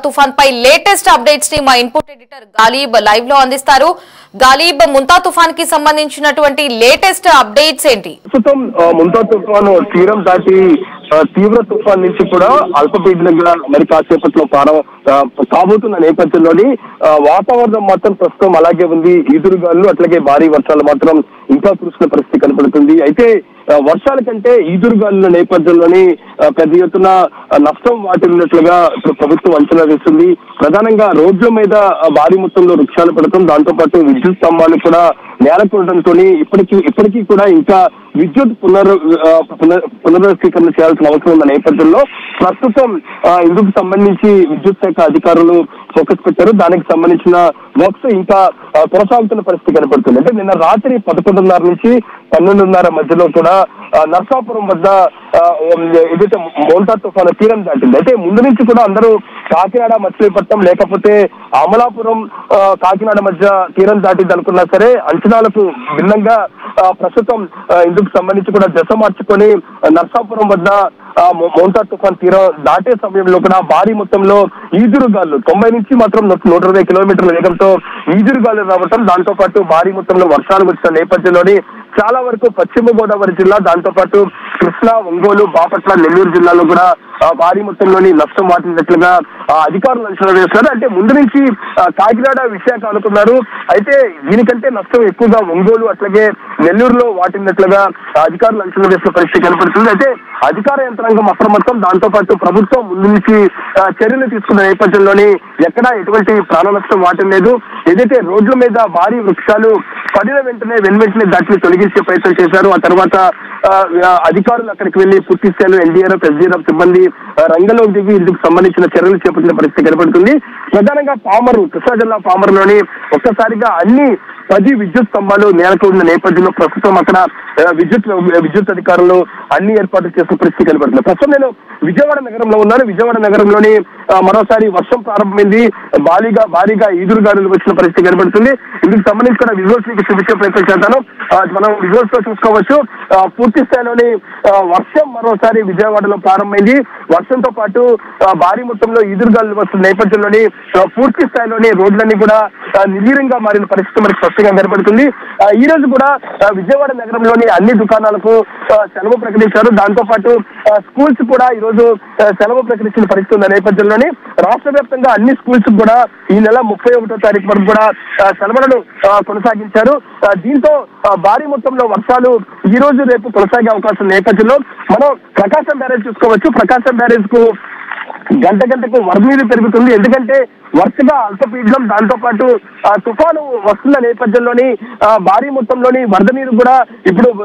తుఫాన్ పై latest updates ని మా ఇన్పుట్ ఎడిటర్ గాలిబ్ లైవ్ లో అందిస్తారు. గాలిబ్, ముంతా తుఫాన్ కి సంబంధించినటువంటి లేటెస్ట్ అప్డేట్స్ ఏంటి? ప్రస్తుతం ముంతా తుఫాను తీరం దాటి తీవ్ర తుఫాన్ నుంచి కూడా అల్పపీడనంగా మరి కాసేపట్లో కాబోతున్న నేపథ్యంలోని వాతావరణం మాత్రం ప్రస్తుతం అలాగే ఉంది. ఈదురుగాలు అట్లాగే భారీ వర్షాలు మాత్రం ఇంకా కురుస్తున్న పరిస్థితి కనపడుతుంది. అయితే వర్షాల కంటే ఈదురుగాలుల నేపథ్యంలోని పెద్ద ఎత్తున నష్టం వాటిల్లినట్లుగా ఇప్పుడు ప్రభుత్వం అంచనా వేస్తుంది. ప్రధానంగా రోడ్ల మీద భారీ మొత్తంలో వృక్షాలు పడటం, దాంతో పాటు విద్యుత్ స్తంభాలు కూడా నేలకూడటంతో ఇప్పటికీ కూడా ఇంకా విద్యుత్ పునర్వ్యవస్థీకరణ చేయాల్సిన అవసరం ఉన్న నేపథ్యంలో ప్రస్తుతం ఇందుకు సంబంధించి విద్యుత్ శాఖ అధికారులు ఫోకస్ పెట్టారు. దానికి సంబంధించిన వర్క్స్ ఇంకా కొనసాగుతున్న పరిస్థితి కనపడుతుంది. అంటే నిన్న రాత్రి 11:30 నుంచి 12:30 మధ్యలో కూడా నర్సాపురం వద్ద ఏదైతే మోంతా తుఫాను తీరం దాటింది. అయితే ముందు నుంచి కూడా అందరూ కాకినాడ, మచిలీపట్నం లేకపోతే అమలాపురం, కాకినాడ మధ్య తీరం దాటింది అనుకున్నా సరే అంచనాలకు భిన్నంగా ప్రస్తుతం ఇందుకు సంబంధించి కూడా దశ మార్చుకొని నర్సాపురం వద్ద మోంతా తుఫాన్ తీరం దాటే సమయంలో కూడా భారీ మొత్తంలో ఈదురుగాలు 90 నుంచి మాత్రం 120 కిలోమీటర్ల వేగంతో ఈదురుగాలు రావటం, దాంతో పాటు భారీ మొత్తంలో వర్షాలు వచ్చిన నేపథ్యంలోని చాలా వరకు పశ్చిమ గోదావరి జిల్లా, దాంతో పాటు కృష్ణా, ఒంగోలు, బాపట్ల, నెల్లూరు జిల్లాలో కూడా భారీ మొత్తంలోని నష్టం వాటినట్లుగా అధికారులు అంచనా వేస్తున్నారు. అంటే ముందు నుంచి కాకినాడ, విశాఖ అనుకున్నారు. అయితే దీనికంటే నష్టం ఎక్కువగా ఒంగోలు అట్లాగే నెల్లూరులో వాటినట్లుగా అధికారులు అంచనా వేసిన పరిస్థితి కనపడుతుంది. అయితే అధికార యంత్రాంగం అప్రమత్తం, దాంతో పాటు ప్రభుత్వం ముందు నుంచి చర్యలు తీసుకున్న నేపథ్యంలోని ఎక్కడా ఎటువంటి ప్రాణ నష్టం వాటలేదు. ఏదైతే రోడ్ల మీద భారీ వృక్షాలు పడిన వెంటనే దాటిని తొలగించే ప్రయత్నం చేశారు. ఆ తర్వాత అధికారులు అక్కడికి వెళ్లి పూర్తి స్థాయిలో ఎన్డీఆర్ఎఫ్, ఎస్డీఆర్ఎఫ్ సిబ్బంది రంగంలో దిగి ఇందుకు సంబంధించిన చర్యలు చేపట్టిన పరిస్థితి కనబడుతుంది. ప్రధానంగా కృష్ణా జిల్లా పామరులోని ఒక్కసారిగా అన్ని 10 విద్యుత్ స్తంభాలు నేలకూడిన నేపథ్యంలో ప్రస్తుతం అక్కడ విద్యుత్ అధికారులు అన్ని ఏర్పాట్లు చేసిన పరిస్థితి కనబడుతుంది. ప్రస్తుతం నేను విజయవాడ నగరంలో ఉన్నాను. విజయవాడ నగరంలోని మరోసారి వర్షం ప్రారంభమైంది. భారీగా ఈదురుగాలులు వచ్చిన పరిస్థితి కనబడుతుంది. ఇందుకు సంబంధించి కూడా విజువల్స్ మీకు చూపించే ప్రయత్నం చేస్తాను. మనం విజువల్స్ లో చూసుకోవచ్చు. పూర్తి స్థాయిలోని వర్షం మరోసారి విజయవాడలో ప్రారంభమైంది. వర్షంతో పాటు భారీ మొత్తంలో ఈదురుగాలు వస్తున్న నేపథ్యంలోని పూర్తి స్థాయిలోని రోడ్లన్నీ కూడా నిర్వీర్యంగా మారిన పరిస్థితి మనకి స్పష్టంగా కనబడుతుంది. ఈ రోజు కూడా విజయవాడ నగరంలోని అన్ని దుకాణాలకు సెలవు ప్రకటించారు. దాంతో పాటు స్కూల్స్ కూడా ఈ రోజు సెలవు ప్రకటించిన పరిస్థితి ఉన్న నేపథ్యంలోని రాష్ట్ర వ్యాప్తంగా అన్ని స్కూల్స్ కూడా ఈ నెల 31వ తారీఖు వరకు కూడా సెలవులను కొనసాగించారు. దీంతో భారీ మొత్తంలో వర్షాలు ఈ రోజు రేపు కొనసాగే అవకాశం నేపథ్యంలో మనం ప్రకాశం బ్యారేజ్ చూసుకోవచ్చు. ప్రకాశం బ్యారేజ్ కు గంటకు వరద నీరు పెరుగుతుంది. ఎందుకంటే వరుసగా అల్పపీడనం, దాంతో పాటు తుఫాను వస్తున్న నేపథ్యంలోని భారీ మొత్తంలోని వరద నీరు కూడా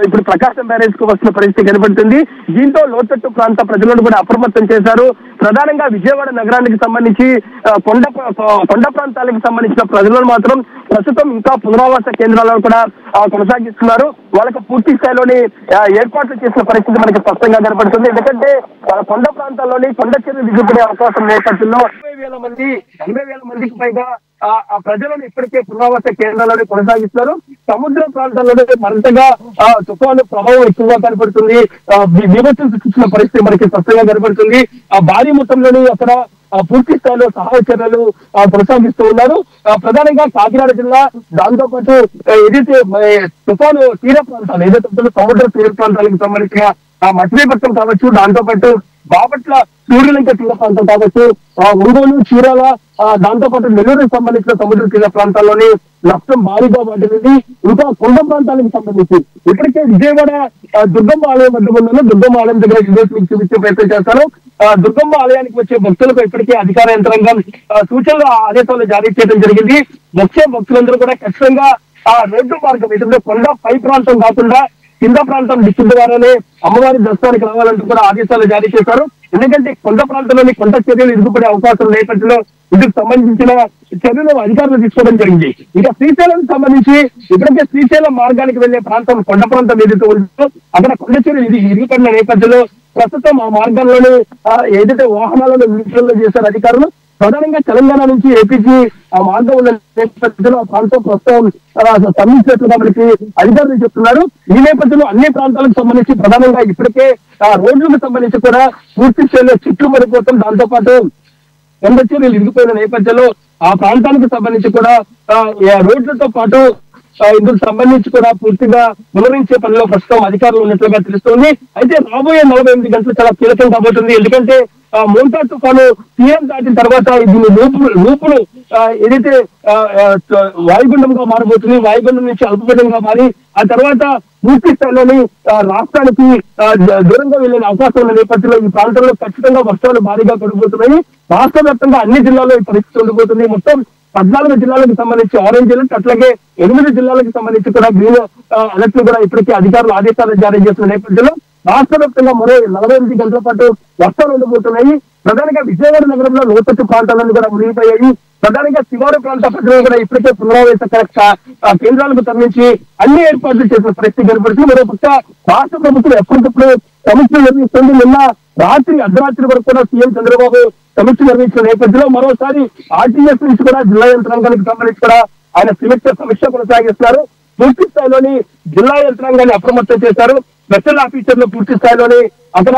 ఇప్పుడు ప్రకాశం బ్యారేజ్ కు వస్తున్న పరిస్థితి కనబడుతుంది. దీంతో లోతట్టు ప్రాంత ప్రజలను కూడా అప్రమత్తం చేశారు. ప్రధానంగా విజయవాడ నగరానికి సంబంధించి కొండ ప్రాంతాలకు సంబంధించిన ప్రజలను మాత్రం ప్రస్తుతం ఇంకా పునరావాస కేంద్రాలను కూడా కొనసాగిస్తున్నారు. వాళ్ళకి పూర్తి స్థాయిలోని ఏర్పాట్లు చేసిన పరిస్థితి మనకి స్పష్టంగా కనబడుతుంది. ఎందుకంటే కొండ ప్రాంతాల్లోని కొండ చర్యలు దిగుపడే అవకాశం నేపథ్యంలో 80,000 మందికి పైగా ప్రజలను ఇప్పటికే పునరావాస కేంద్రాలను కొనసాగిస్తున్నారు. సముద్ర ప్రాంతాల్లోనే మరింతగా తుఫాను ప్రభావం ఎక్కువగా కనబడుతుంది. విపత్తులు సృష్టించిన పరిస్థితి మనకి స్పష్టంగా కనబడుతుంది. భారీ మొత్తంలోని అక్కడ పూర్తి స్థాయిలో సహాయ చర్యలు కొనసాగిస్తూ ఉన్నారు. ప్రధానంగా కాకినాడ జిల్లా, దాంతో పాటు ఏదైతే తుఫాను తీర ప్రాంతాలు ఏదైతే సముద్ర తీర ప్రాంతాలకు సంబంధించిన మచిలీపట్నం కావచ్చు, దాంతో పాటు బాపట్ల సూర్యలంక తీర ప్రాంతం కావచ్చు, ఒంగోలు, చీరాల, దాంతో పాటు నెల్లూరుకు సంబంధించిన సముద్ర తీర ప్రాంతాల్లోని నష్టం భారీగా వాటింది. ఇంకా కొండ ప్రాంతాలకు సంబంధించి ఇప్పటికే విజయవాడ దుర్గమ్మ ఆలయం వద్ద ఉన్నాను. దుర్గమ్మ ఆలయం దగ్గర చూపించే ప్రయత్నం చేస్తాను. దుర్గమ్మ ఆలయానికి వచ్చే భక్తులకు ఇప్పటికే అధికార యంత్రాంగం సూచనలు, ఆదేశాలు జారీ చేయడం జరిగింది. వచ్చే భక్తులందరూ కూడా ఖచ్చితంగా రోడ్డు మార్గం ఏదైతే కొండ పై ప్రాంతం కాకుండా కింద ప్రాంతం డిస్ట్రిక్ట్ ద్వారానే అమ్మవారి దర్శనానికి రావాలంటూ కూడా ఆదేశాలు జారీ చేశారు. ఎందుకంటే కొండ ప్రాంతంలోని కొండ చర్యలు ఎదుగుపడే అవకాశం నేపథ్యంలో ఇందుకు సంబంధించిన చర్యలు అధికారులు తీసుకోవడం జరిగింది. ఇక శ్రీశైలం సంబంధించి ఇప్పటికే శ్రీశైలం మార్గానికి వెళ్లే ప్రాంతం కొండ ప్రాంతం ఏదైతే ఉందో అక్కడ కొండ చర్యలు ఇరుగుపడిన నేపథ్యంలో ప్రస్తుతం ఆ మార్గంలోనే ఏదైతే వాహనాలను నిలుపుదల చేశారు అధికారులు. ప్రధానంగా తెలంగాణ నుంచి ఏపీకి ఆ మార్గం ఉన్న నేపథ్యంలో ఆ ప్రాంతం ప్రస్తుతం స్తంభించినట్లుగా మనకి అధికారులు చెప్తున్నారు. ఈ నేపథ్యంలో అన్ని ప్రాంతాలకు సంబంధించి ప్రధానంగా ఇప్పటికే రోడ్లకు సంబంధించి కూడా పూర్తి స్థాయిలో చెట్లు పడిపోతాం, దాంతో పాటు కొండ చర్యలు ఇరిగిపోయిన నేపథ్యంలో ఆ ప్రాంతానికి సంబంధించి కూడా రోడ్లతో పాటు ఇందుకు సంబంధించి కూడా పూర్తిగా పునరించే పనిలో ప్రస్తుతం అధికారులు ఉన్నట్లుగా తెలుస్తుంది. అయితే రాబోయే 48 గంటలు చాలా కీలకం కాబోతుంది. ఎందుకంటే మోంతా తుఫాను తీరం దాటిన తర్వాత దీని లూపులు ఏదైతే వాయుగుండంగా మారబోతుంది, వాయుగుండం నుంచి అల్పపీడనంగా మారి ఆ తర్వాత పూర్తి స్థాయిలోని రాష్ట్రానికి దూరంగా వెళ్లే అవకాశం ఉన్న నేపథ్యంలో ఈ ప్రాంతంలో ఖచ్చితంగా వర్షాలు భారీగా పడిపోతున్నాయి. రాష్ట్ర వ్యాప్తంగా అన్ని జిల్లాల్లో ఈ పరిస్థితి ఉండిపోతుంది. మొత్తం 14 జిల్లాలకు సంబంధించి ఆరెంజ్ అలర్ట్, అట్లాగే 8 జిల్లాలకు సంబంధించి కూడా గ్రీన్ అలర్ట్ కూడా ఇప్పటికే అధికారులు ఆదేశాలు జారీ చేస్తున్న నేపథ్యంలో రాష్ట్ర వ్యాప్తంగా మరో 48 గంటల పాటు వర్షాలు ఉండబోతున్నాయి. ప్రధానంగా విజయవాడ నగరంలో లోతట్టు ప్రాంతాలను కూడా మునిగిపోయాయి. ప్రధానంగా శివారు ప్రాంత ప్రజలు కూడా ఇప్పటికే పునరావాస కేంద్రాలకు తరలించి అన్ని ఏర్పాట్లు చేసిన పరిస్థితి కనపడుతుంది. మరోపక్క రాష్ట్ర ప్రభుత్వం ఎప్పటికప్పుడు సమీక్ష నిర్వహిస్తుంది. నిన్న రాత్రి అర్ధరాత్రి వరకు కూడా సీఎం చంద్రబాబు సమీక్ష నిర్వహించిన నేపథ్యంలో మరోసారి ఆర్టీఎస్ నుంచి కూడా జిల్లా యంత్రాంగానికి సంబంధించి కూడా ఆయన సమీక్ష కొనసాగిస్తున్నారు. పూర్తి స్థాయిలోని జిల్లా యంత్రాంగాన్ని అప్రమత్తం చేశారు. స్పెషల్ ఆఫీసర్లు పూర్తి స్థాయిలోని అక్కడ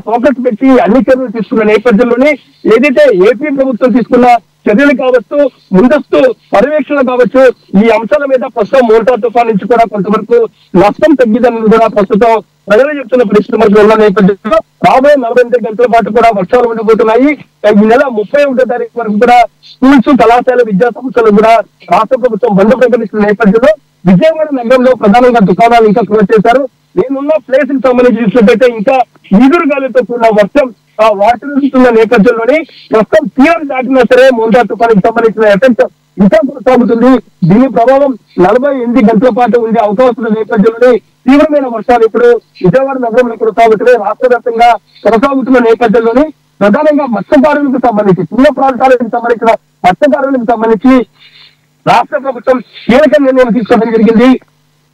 ఫోకస్ పెట్టి అన్ని చర్యలు తీసుకున్న నేపథ్యంలోనే ఏదైతే ఏపీ ప్రభుత్వం తీసుకున్న చర్యలు కావచ్చు, ముందస్తు పర్యవేక్షణ కావచ్చు, ఈ అంశాల మీద ప్రస్తుతం మోంతా తుఫాన్ నుంచి కూడా కొంతవరకు నష్టం తగ్గిదని కూడా ప్రస్తుతం ప్రజలు చెప్తున్న పరిస్థితి మనకు ఉన్న నేపథ్యంలో రాబోయే 48 గంటల పాటు కూడా వర్షాలు ఉండబోతున్నాయి. ఈ నెల 31వ తారీఖు వరకు కూడా స్కూల్స్, కళాశాల, విద్యా సంస్థలు కూడా రాష్ట్ర ప్రభుత్వం బంద్ ప్రకటిస్తున్న నేపథ్యంలో విజయవాడ నగరంలో ప్రధానంగా దుకాణాలు ఇంకా క్లోజ్ చేశారు. నేనున్న ప్లేస్ కి సంబంధించి చూసినట్టయితే ఇంకా ఈదురు గాలితో కూడిన వర్షం వాటిస్తున్న నేపథ్యంలోనే ప్రస్తుతం తీరం దాటినా సరే మోంతా తుఫానికి సంబంధించిన ఎఫెక్ట్ ఇంకా కొనసాగుతుంది. దీని ప్రభావం 48 గంటల పాటు ఉండే అవకాశం ఉన్న నేపథ్యంలోనే తీవ్రమైన వర్షాలు ఇప్పుడు విజయవాడ నగరంలో కొనసాగుతున్నాయి. రాష్ట్ర వ్యాప్తంగా కొనసాగుతున్న నేపథ్యంలోనే ప్రధానంగా మత్స్యకారులకు సంబంధించి చిన్న ప్రాంతాలకు సంబంధించిన మత్స్యకారులకు సంబంధించి రాష్ట్ర ప్రభుత్వం కీలక నిర్ణయం తీసుకోవడం జరిగింది.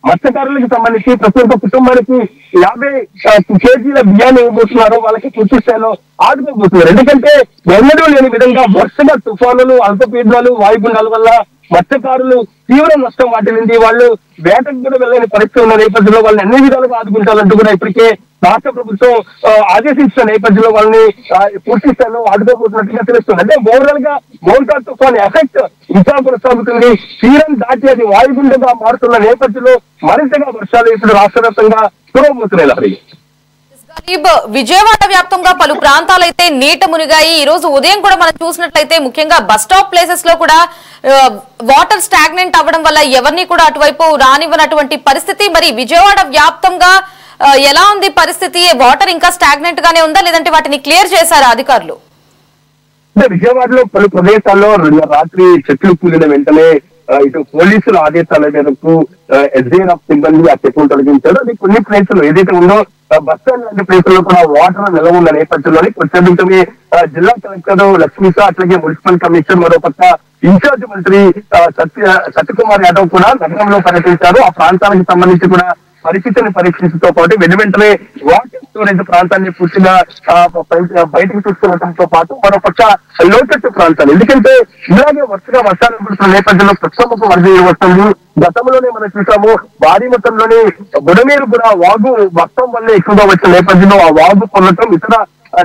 మత్స్యకారులకు సంబంధించి ప్రతి ఒక్క కుటుంబానికి 50 కేజీల బియ్యాన్ని ఇవ్వబోతున్నారు. వాళ్ళకి పూర్తి స్థాయిలో ఆదుకోబోతున్నారు. ఎందుకంటే ఎన్నడూ లేని విధంగా వరుసగా తుఫానులు, అల్పపీడనాలు, వాయుగుండాల వల్ల మత్స్యకారులు తీవ్ర నష్టం వాటిల్లింది. వాళ్ళు వేటకు కూడా వెళ్ళని పరిస్థితి ఉన్న నేపథ్యంలో వాళ్ళని అన్ని విధాలుగా ఆదుకుంటారంటూ కూడా ఇప్పటికే రాష్ట్ర ప్రభుత్వం ఆదేశించిన నేపథ్యంలో వాళ్ళని పూర్తి స్థాయిలో ఆదుకోబోతున్నట్టుగా తెలుస్తుంది. అంటే ఓవరాల్ గా మోంతా తుఫాన్ ఎఫెక్ట్ ఇంకా కొనసాగుతుంది. తీరం దాటి అది వాయుగుండంగా మారుతున్న నేపథ్యంలో మరింతగా వర్షాలు ఇప్పుడు రాష్ట్ర వ్యాప్తంగా కురవబోతున్నాయి. విజయవాడ వ్యాప్తంగా పలు ప్రాంతాలైతే నీట మునిగాయి. ఈ రోజు ఉదయం కూడా మనం చూసినట్లయితే ముఖ్యంగా బస్ స్టాప్ ప్లేసెస్ లో కూడా వాటర్ స్టాగ్నెంట్ అవ్వడం వల్ల ఎవరిని కూడా అటువైపు రానివ్వనటువంటి పరిస్థితి. మరి విజయవాడ వ్యాప్తంగా ఎలా ఉంది పరిస్థితి? వాటర్ ఇంకా స్టాగ్నెంట్ గానే ఉందా, లేదంటే వాటిని క్లియర్ చేశారా అధికారులు? అంటే విజయవాడలో పలు ప్రదేశాల్లో రాత్రి చెట్లు కూలిన వెంటనే ఇటు పోలీసుల ఆదేశాల మేరకు ఎస్డీఎఫ్ సిబ్బంది ఆ చెట్లు తొలగించారు. అది కొన్ని ప్లేసులు ఏదైతే ఉందో బస్ స్టాండ్ లాంటి ప్లేసుల్లో కూడా వాటర్ నిల్వ ఉన్న నేపథ్యంలోనే కొంచెం జిల్లా కలెక్టర్ లక్ష్మీసా, అట్లాగే మున్సిపల్ కమిషనర్, మరోపక్క ఇన్ఛార్జ్ మంత్రి సత్యకుమార్ యాదవ్ కూడా నగరంలో పర్యటించారు. ఆ ప్రాంతానికి సంబంధించి కూడా పరిస్థితిని పరీక్షించడంతో పాటు వెంటనే వాటర్ స్టోరేజ్ ప్రాంతాన్ని పూర్తిగా బయటకు తీసుకురావడంతో పాటు మరోపక్క లోతట్టు ప్రాంతాలు, ఎందుకంటే ఇలాగే వరుసగా వర్షాలు పడుతున్న నేపథ్యంలో ప్రస్తుతం వరద వస్తుంది. గతంలోనే మనం చూసాము భారీ మొత్తంలోని బుడమేరు కూడా వాగు వర్షం వల్ల ఎక్కువగా వచ్చిన నేపథ్యంలో ఆ వాగు పొందటం ఇతర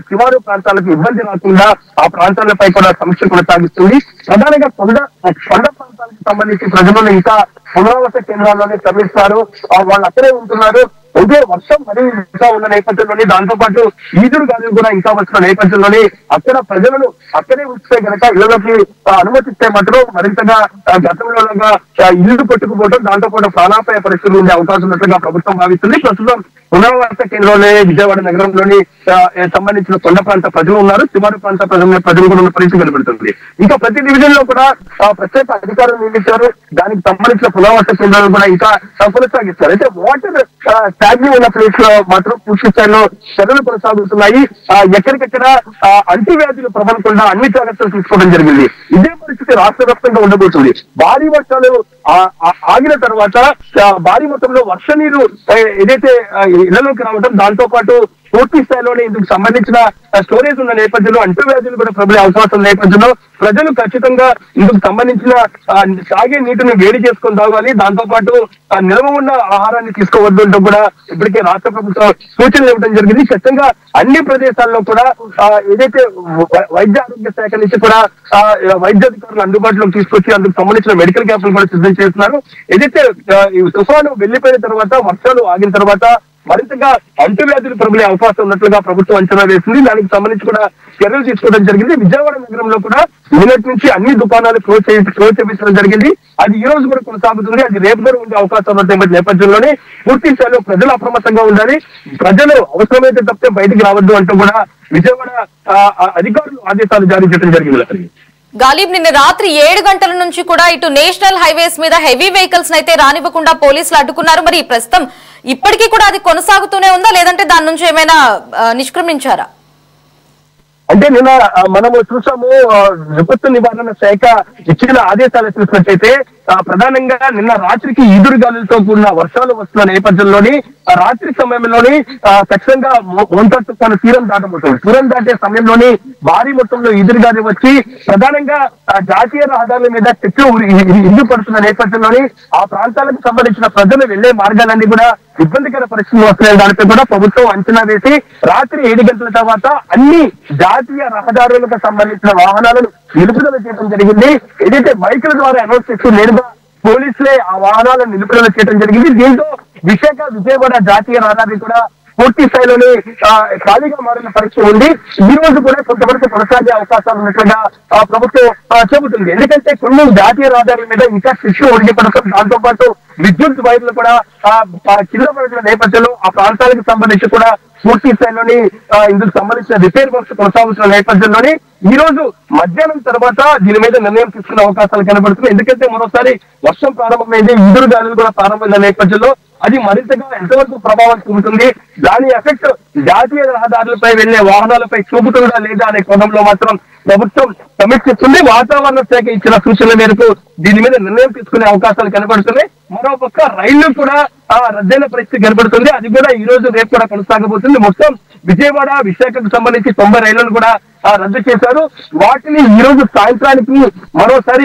శివారు ప్రాంతాలకు ఇబ్బంది రాకుండా ఆ ప్రాంతాలపై కూడా సమీక్ష కొనసాగిస్తుంది. ప్రధానంగా కొండ ప్రాంతాలకు సంబంధించి ప్రజలను ఇంకా పునరావాస కేంద్రాల్లోనే శ్రమిస్తారు. వాళ్ళు అక్కడే ఉంటున్నారు. అయితే వర్షం మరీ ఇంకా ఉన్న నేపథ్యంలోనే దాంతో పాటు ఈదురు గాలులు కూడా ఇంకా వచ్చిన నేపథ్యంలోనే అక్కడ ప్రజలను అక్కడే ఉంచితే కనుక ఇళ్లలోకి అనుమతిస్తే మాత్రం మరింతగా గతంలోగా ఇల్లు కొట్టుకుపోవడం, దాంతో పాటు ప్రాణాపాయ పరిస్థితులు ఉండే అవకాశం ఉన్నట్లుగా ప్రభుత్వం భావిస్తుంది. ప్రస్తుతం పునరావాస కేంద్రంలోనే విజయవాడ నగరంలోని సంబంధించిన కొండ ప్రాంత ప్రజలు ఉన్నారు. శివారు ప్రాంత ప్రజలు కూడా ఉన్న పరిస్థితి కనబడుతుంది. ఇంకా ప్రతి డివిజన్ లో కూడా ప్రత్యేక అధికారులు నియమించారు. దానికి సంబంధించిన పునరావాస కేంద్రాలు కూడా ఇంకా కొనసాగిస్తారు. అయితే వాటర్ ట్యాగ్ని ఉన్న ప్లేస్ లో మాత్రం పూర్తి స్థాయిలో చర్యలు కొనసాగుతున్నాయి. ఎక్కడికెక్కడ అంటువ్యాధులు ప్రబలకుండా అన్ని జాగ్రత్తలు తీసుకోవడం జరిగింది. ఇదే పరిస్థితి రాష్ట్ర వ్యాప్తంగా ఉండబోతుంది. భారీ వర్షాలు ఆగిన తర్వాత భారీ మొత్తంలో వర్ష నీరు ఏదైతే ఇళ్లలోకి రావడం, దాంతో పాటు పూర్తి స్థాయిలోనే ఇందుకు సంబంధించిన స్టోరేజ్ ఉన్న నేపథ్యంలో అంటువ్యాధులు కూడా ప్రబలే అవకాశం నేపథ్యంలో ప్రజలు ఖచ్చితంగా ఇందుకు సంబంధించిన తాగే నీటిని వేడి చేసుకొని తాగాలి. దాంతో పాటు నిల్వ ఉన్న ఆహారాన్ని తీసుకోవద్దు అంటూ కూడా ఇప్పటికే రాష్ట్ర ప్రభుత్వం సూచనలు ఇవ్వడం జరిగింది. ఖచ్చితంగా అన్ని ప్రదేశాల్లో కూడా ఏదైతే వైద్య ఆరోగ్య శాఖ నుంచి కూడా వైద్య అధికారులు అందుబాటులోకి తీసుకొచ్చి అందుకు సంబంధించిన మెడికల్ క్యాంపులు కూడా సిద్ధం చేస్తున్నారు. ఏదైతే ఈ తుఫాను వెళ్లిపోయిన తర్వాత, వర్షాలు ఆగిన తర్వాత మరింతగా అంటువ్యాధులు ప్రబలే అవకాశం ఉన్నట్లుగా ప్రభుత్వం అంచనా వేసింది. దానికి సంబంధించి కూడా చర్యలు తీసుకోవడం జరిగింది. విజయవాడ నగరంలో కూడా నిన్నటి నుంచి అన్ని దుకాణాలు క్లోజ్ చేయించడం జరిగింది. అది ఈ రోజు కూడా కొనసాగుతుంది. అది రేపు కూడా ఉండే అవకాశం ఉన్న నేపథ్యంలోనే పూర్తి స్థాయిలో ప్రజలు అప్రమత్తంగా ఉండాలి. ప్రజలు అవసరమైతే తప్పితే బయటికి రావద్దు అంటూ కూడా విజయవాడ అధికారులు ఆదేశాలు జారీ చేయడం జరిగింది. గాలిబ్, నిన్న రాత్రి 7 గంటల నుంచి కూడా ఇటు నేషనల్ హైవేస్ మీద హెవీ వెహికల్స్ అయితే రానివ్వకుండా పోలీసులు అడ్డుకున్నారు. మరి ప్రస్తుతం ఇప్పటికీ కూడా అది కొనసాగుతూనే ఉందా, లేదంటే దాని నుంచి ఏమైనా నిష్క్రమించారా? అంటే నిన్న మనము చూసాము, విపత్తు నివారణ శాఖ ఇచ్చిన ఆదేశాలు చూసినట్టయితే ప్రధానంగా నిన్న రాత్రికి ఈదురుగాలులతో కూడిన వర్షాలు వస్తున్న నేపథ్యంలోని రాత్రి సమయంలోని ఖచ్చితంగా మోంతా తుఫాను తీరం దాటబోతుంది. తీరం దాటే సమయంలోని భారీ మొత్తంలో ఈదురుగాలి వచ్చి ప్రధానంగా జాతీయ రహదారుల మీద చెట్లు ఇల్లు పడుతున్న నేపథ్యంలోని ఆ ప్రాంతాలకు సంబంధించిన ప్రజలు వెళ్లే మార్గాలన్నీ కూడా ఇబ్బందికర పరిస్థితులు వస్తున్నాయి. దానిపై కూడా ప్రభుత్వం అంచనా వేసి రాత్రి 7 గంటల తర్వాత అన్ని జాతీయ రహదారులకు సంబంధించిన వాహనాలను నిలుపుదల చేయడం జరిగింది. ఏదైతే బైకుల ద్వారా అనౌన్స్ చేస్తూ నేరుగా పోలీసులే ఆ వాహనాలను నిలుపుదల చేయడం జరిగింది. దీంతో విజయవాడ జాతీయ రహదారి కూడా పూర్తి స్థాయిలోనే ఖాళీగా మారిన పరిస్థితి ఉంది. ఈ రోజు కూడా కొంతవరకు కొనసాగే అవకాశాలు ఉన్నట్లుగా ప్రభుత్వం చెబుతుంది. ఎందుకంటే కొన్ని జాతీయ రహదారుల మీద ఇంకా శిక్షు ఒడిగిపడటం, దాంతో పాటు విద్యుత్ వైర్లు కూడా కింద పడిన నేపథ్యంలో ఆ ప్రాంతాలకు సంబంధించి కూడా పూర్తి స్థాయిలోని ఇందుకు సంబంధించిన రిపేర్ వర్క్స్ కొనసాగుతున్న నేపథ్యంలోని ఈ రోజు మధ్యాహ్నం తర్వాత దీని మీద నిర్ణయం తీసుకునే అవకాశాలు కనబడుతున్నాయి. ఎందుకంటే మరోసారి వర్షం ప్రారంభమైంది, ఈదురు గాలులు కూడా ప్రారంభమైన నేపథ్యంలో అది మరింతగా ఎంతవరకు ప్రభావం చూపుతుంది, దాని ఎఫెక్ట్ జాతీయ రహదారులపై వెళ్లే వాహనాలపై చూపుతుందా లేదా అనే కోణంలో మాత్రం ప్రభుత్వం సమీక్షిస్తుంది. వాతావరణ శాఖ ఇచ్చిన సూచనల మేరకు దీని మీద నిర్ణయం తీసుకునే అవకాశాలు కనబడుతున్నాయి. మరోపక్క రైళ్లు కూడా రద్దయిన పరిస్థితి కనబడుతుంది. అది కూడా ఈ రోజు రేపు కూడా కొనసాగబోతుంది. మొత్తం విజయవాడ విశాఖకు సంబంధించి 90 రైళ్లను కూడా రద్దు చేశారు. వాటిని ఈ రోజు సాయంత్రానికి మరోసారి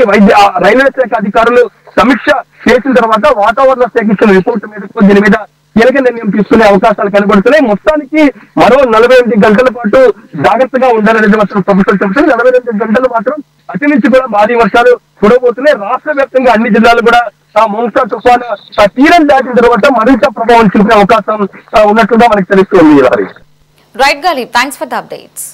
రైల్వే శాఖ అధికారులు సమీక్ష చేసిన తర్వాత వాతావరణ శాఖ ఇచ్చిన రిపోర్ట్ మేరకు దీని మీద కీలక నిర్ణయం తీసుకునే అవకాశాలు కనబడుతున్నాయి. మొత్తానికి మరో 48 గంటల పాటు జాగ్రత్తగా ఉండాలనేది మాత్రం ప్రభుత్వం చెబుతుంది. 48 గంటలు మాత్రం అటు నుంచి కూడా భారీ వర్షాలు కురవబోతున్నాయి. రాష్ట్ర వ్యాప్తంగా అన్ని జిల్లాలు కూడా మోంతా తుఫాను తీరం దాటిన తర్వాత మరింత ప్రభావం చూపే అవకాశం ఉన్నట్లుగా మనకు తెలుస్తుంది. Right Ghalib, thanks for the updates.